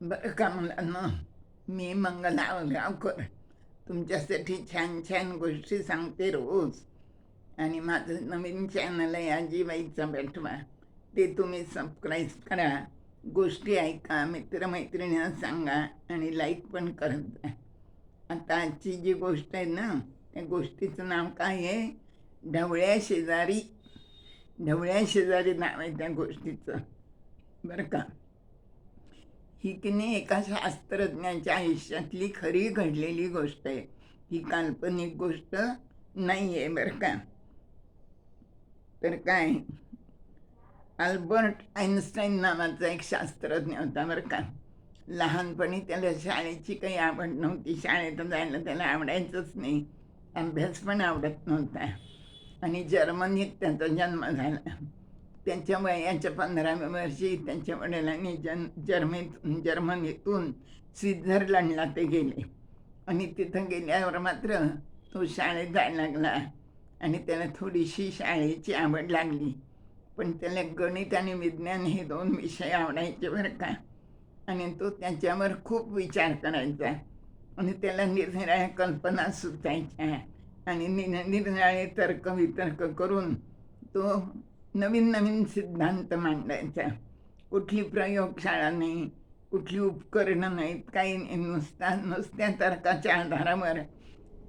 बरं का मुलांनो, मी मंगला गावकर तुमच्यासाठी छान छान गोष्टी सांगते रोज. आणि माझं नवीन चॅनल आहे आजीबाईचा बेटवा, ते तुम्ही सबस्क्राईब करा. गोष्टी ऐका, मित्रमैत्रिणींना सांगा आणि लाईक पण करत जा. आता आजची जी गोष्ट आहे ना, त्या गोष्टीचं नाव काय आहे? ढवळ्या शेजारी. ढवळ्या शेजारी नाव आहे त्या गोष्टीचं, बरं का. ही की नाही एका शास्त्रज्ञाच्या आयुष्यातली खरी घडलेली गोष्ट आहे. ही काल्पनिक गोष्ट नाही आहे, बरं का. तर काय, अल्बर्ट आईन्स्टाईन नावाचा एक शास्त्रज्ञ होता, बरं का. लहानपणी त्याला शाळेची काही आवड नव्हती, शाळेत जायला त्याला आवडायचंच नाही, अभ्यास पण आवडत नव्हता. आणि जर्मनीत त्याचा जन्म झाला. त्यांच्या वयाच्या 15व्या वर्षी त्यांच्या वडिलांनी जर्मनीतून स्वित्झर्लंडला ते गेले. आणि तिथं गेल्यावर मात्र तो शाळेत जायला लागला आणि त्याला थोडीशी शाळेची आवड लागली. पण त्याला गणित आणि विज्ञान हे 2 विषय आवडायचे, बरं का. आणि तो त्याच्यावर खूप विचार करायचा आणि त्याला निरनिराळ्या कल्पना सुचायच्या आणि निरनिराळे तर्कवितर्क करून तो नवीन नवीन सिद्धांत मांडायचा. कुठली प्रयोगशाळा नाही, कुठली उपकरणं नाहीत, काही नाही, नुसत्या तर्काच्या आधारावर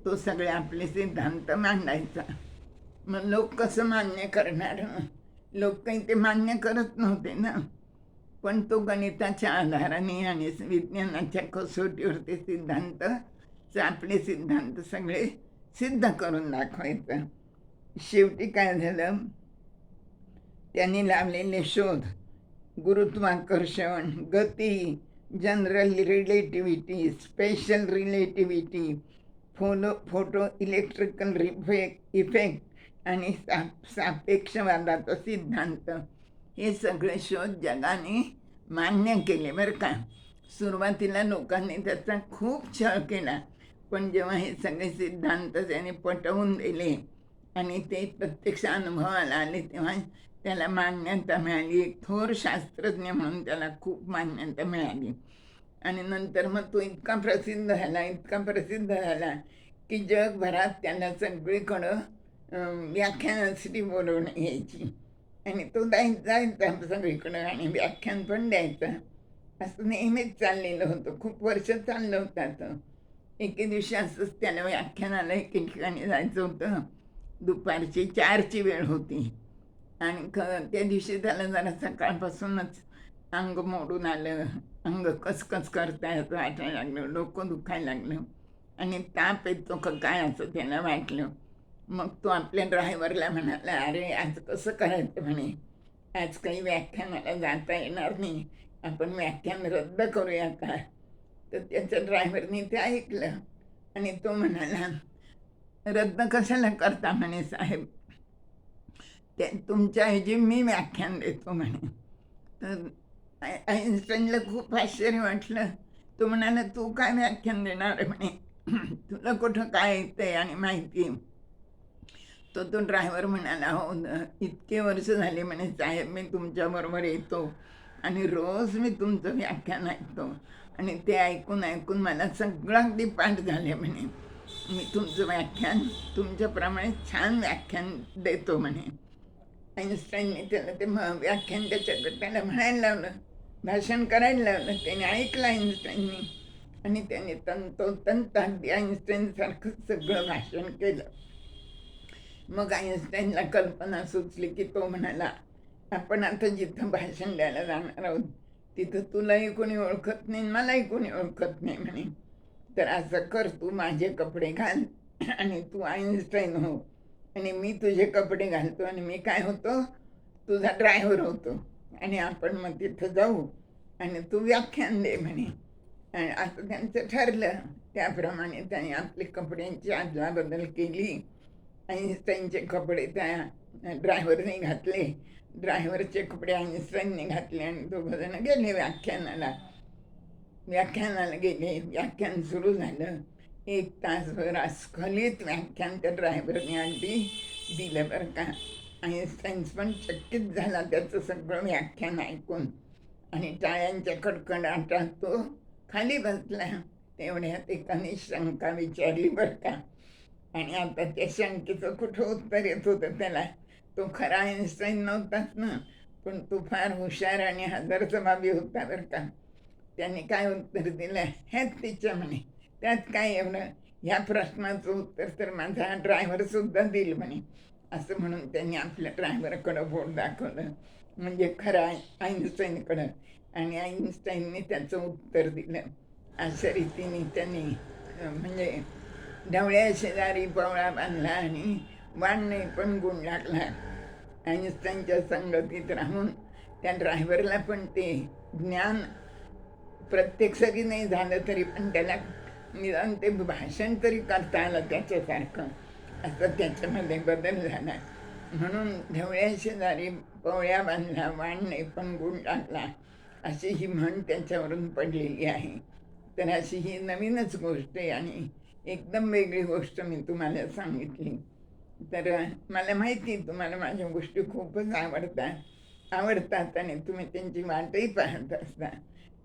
तो सगळे आपले सिद्धांत मांडायचा. मग लोक कसं मान्य करणार? लोक काही ते मान्य करत नव्हते ना. पण तो गणिताच्या आधाराने आणि विज्ञानाच्या कसोटीवरती आपले सिद्धांत सगळे सिद्ध करून दाखवायचं. शेवटी काय झालं, त्यांनी लावलेले शोध, गुरुत्वाकर्षण, गती, general relativity, special relativity, photo electrical effect आणि सापेक्षवादाचा सिद्धांत, हे सगळे शोध जगाने मान्य केले, बरं का. सुरुवातीला लोकांनी त्याचा खूप छळ केला, पण जेव्हा हे सगळे सिद्धांत त्याने पटवून दिले आणि ते प्रत्यक्ष अनुभवाला आले, तेव्हा त्याला मान्यता मिळाली. एक थोर शास्त्रज्ञ म्हणून त्याला खूप मान्यता मिळाली. आणि नंतर मग तो इतका प्रसिद्ध झाला की जगभरात त्याला सगळीकडं व्याख्यानासाठी बोलवणं यायची आणि तो जायचा सगळीकडं आणि व्याख्यान पण द्यायचा. असं नेहमीच चाललेलं होतं, खूप वर्ष चाललं होतं. असं एके दिवशी असंच त्याला व्याख्यानाला एके ठिकाणी जायचं होतं. दुपारची 4ची वेळ होती आणि त्या दिवशी त्याला जरा सकाळपासूनच अंग मोडून आलं, अंग कसकस करता वाटायला लागलं, डोकं दुखायला लागलं आणि ताप येतो का काय असं त्याला वाटलं. मग तो आपल्या ड्रायव्हरला म्हणाला, अरे आज कसं करायचं म्हणे, आज काही व्याख्यानाला जाता येणार नाही, आपण व्याख्यान रद्द करूया का? तर त्याच्या ड्रायव्हरनी ते ऐकलं आणि तो म्हणाला, रद्द कशाला करता म्हणे साहेब, ते तुमच्याऐवजी मी व्याख्यान देतो म्हणे. तर आईन्स्टाईनला खूप आश्चर्य वाटलं. तो म्हणाला, तू काय व्याख्यान देणार आहे म्हणे, तुला कुठं काय येतंय आणि माहिती. तो ड्रायव्हर म्हणाला, हो इतके वर्ष झाले म्हणे साहेब, मी तुमच्याबरोबर येतो आणि रोज मी तुमचं व्याख्यान ऐकतो आणि ते ऐकून ऐकून मला सगळं अगदी पाठ झाले म्हणे. मी तुमचं व्याख्यान तुमच्याप्रमाणे छान व्याख्यान देतो म्हणे. आईन्स्टाईनने त्याला ते व्याख्यान त्याला म्हणायला लावलं, भाषण करायला लावलं. त्याने ऐकलं आईन्स्टाईननी आणि त्याने तंतोतंत अगदी आईन्स्टाईनसारखं सगळं भाषण केलं. मग आईन्स्टाईनला कल्पना सुचली की तो म्हणाला, आपण आता जिथं भाषण द्यायला जाणार आहोत तिथं तुलाही कोणी ओळखत नाही, मलाही कोणी ओळखत नाही म्हणे. तर असं कर, तू माझे कपडे घाल आणि तू आईन्स्टाईन हो आणि मी तुझे कपडे घालतो आणि मी काय होतो, तुझा ड्रायव्हर होतो आणि आपण मग तिथं जाऊ आणि तू व्याख्यान दे म्हणे. आणि असं त्यांचं ठरलं. त्याप्रमाणे त्याने आपली कपड्यांची अदलाबदल केली. आईन्स्टाईनचे कपडे त्या ड्रायव्हरने घातले, ड्रायव्हरचे कपडे आईन्स्टाईनने घातले आणि दोघंजणं गेले व्याख्यानाला गेले. व्याख्यान सुरू झालं. 1 तासभर अस्खलित व्याख्यान त्या ड्रायव्हरने अगदी दिलं, बरं का. आईन्स्टाईन पण चकित झाला त्याचं सगळं व्याख्यान ऐकून आणि टाळ्यांच्या कडकडाटात तो खाली बसला. तेवढ्यात एकाने शंका विचारली बरं का. आणि आता त्या शंकेचं कुठं उत्तर येत होतं त्याला. तो खरा आइन्स्टाईन नव्हताच ना, पण तो फार हुशार आणि हजरजबाबी होता बरं का. त्याने काय उत्तर दिलं, हेच तिच्या म्हणे, त्यात काय एवढं, ह्या प्रश्नाचं उत्तर तर माझा ड्रायव्हरसुद्धा देईल म्हणे. असं म्हणून त्यांनी आपल्या ड्रायव्हरकडं बोट दाखवलं, म्हणजे खरं आईन्स्टाईनकडं. आणि आईन्स्टाईनने त्याचं उत्तर दिलं. अशा रीतीने त्यांनी म्हणजे ढवळ्या शेजारी पवळा बांधला आणि वाढणे पण गुण लागला. आईन्स्टाईनच्या संगतीत राहून त्या ड्रायव्हरला पण ते ज्ञान प्रत्यक्षही नाही झालं तरी पण त्याला निदान ते भाषण तरी करता आलं त्याच्यासारखं, असं त्याच्यामध्ये बदल झाला. म्हणून ढवळ्या शेजारी पवळ्या बांधला वाढणे पण गुण लागला, अशी ही म्हण त्याच्यावरून पडलेली आहे. तर अशी ही नवीनच गोष्ट आहे आणि एकदम वेगळी गोष्ट मी तुम्हाला सांगितली. तर मला माहिती आहे तुम्हाला माझ्या गोष्टी खूपच आवडतात आणि तुम्ही त्यांची वाटही पाहत असता.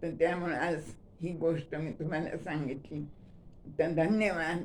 तर त्यामुळे आज ही गोष्ट मी तुम्हाला सांगितली. तर धन्यवाद.